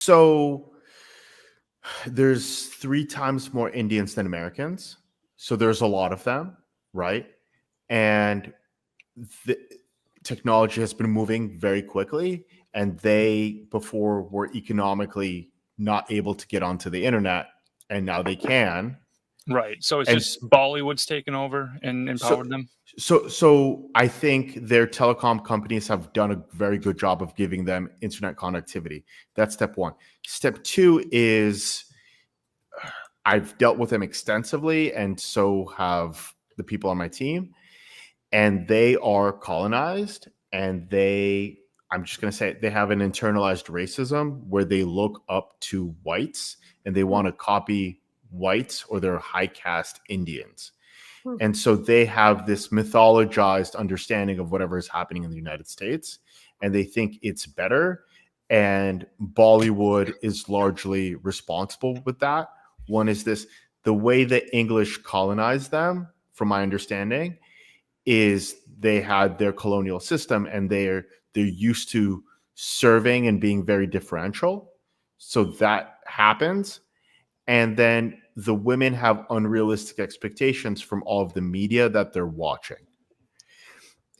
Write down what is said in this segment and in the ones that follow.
So there's 3 times more Indians than Americans. So there's a lot of them, right? And the technology has been moving very quickly. And they before were economically not able to get onto the internet, and now they can. Right. So it's And just Bollywood's taken over and so empowered them. so I think their telecom companies have done a very good job of giving them internet connectivity. That's step one. Step two is I've dealt with them extensively, and so have the people on my team. And they are colonized, and I'm just going to say it, they have an internalized racism where they look up to whites and they want to copy whites or their high caste Indians. And so they have this mythologized understanding of whatever is happening in the United States, and they think it's better. And Bollywood is largely responsible with that. One is this: the way the English colonized them, from my understanding, is they had their colonial system, and they're used to serving and being very differential. So that happens. And then the women have unrealistic expectations from all of the media that they're watching.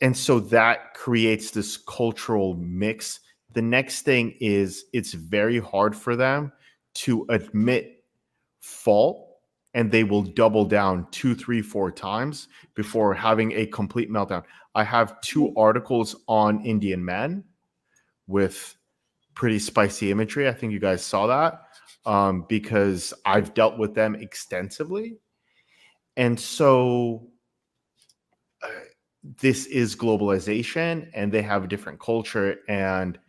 And so that creates this cultural mix. The next thing is it's very hard for them to admit fault, and they will double down 2, 3, 4 times before having a complete meltdown. I have 2 articles on Indian men with pretty spicy imagery. I think you guys saw that, because I've dealt with them extensively. And so this is globalization, and they have a different culture, and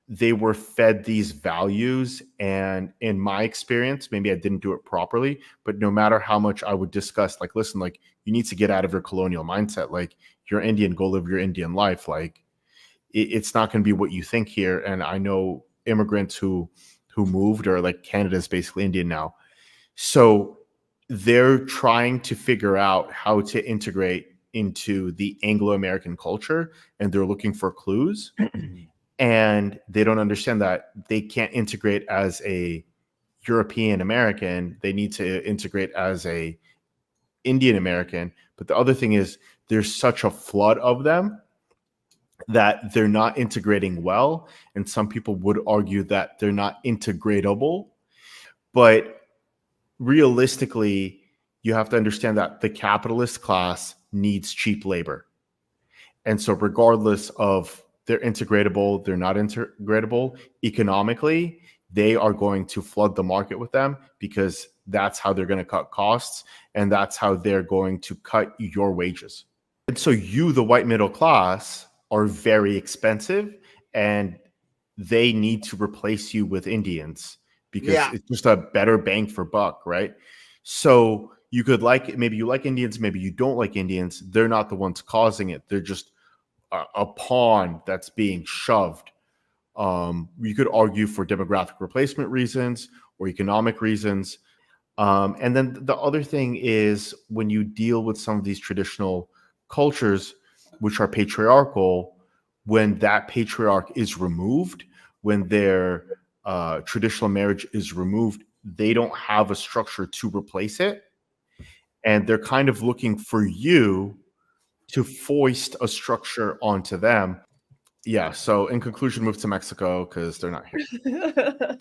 they were fed these values. And in my experience, maybe I didn't do it properly, but no matter how much I would discuss, like, listen, like, you need to get out of your colonial mindset. Like, you're Indian, go live your Indian life. Like, it's not going to be what you think here. And I know immigrants who moved, or like, Canada's basically Indian now. So they're trying to figure out how to integrate into the Anglo-American culture, and they're looking for clues. And they don't understand that they can't integrate as a European American. They need to integrate as a Indian American. But the other thing is, there's such a flood of them that they're not integrating well. And some people would argue that they're not integratable. But realistically, you have to understand that the capitalist class needs cheap labor. And so regardless of they're integratable, they're not integratable, economically, they are going to flood the market with them, because that's how they're going to cut costs, and that's how they're going to cut your wages. And so you, the white middle class, are very expensive, and they need to replace you with Indians, because it's just a better bang for buck, right? So you could maybe you like Indians, maybe you don't like Indians. They're not the ones causing it. They're just a pawn that's being shoved. You could argue for demographic replacement reasons or economic reasons. And then the other thing is, when you deal with some of these traditional cultures, which are patriarchal, when that patriarch is removed, when their traditional marriage is removed, they don't have a structure to replace it. And they're kind of looking for you to foist a structure onto them. Yeah. So in conclusion, move to Mexico, because they're not here.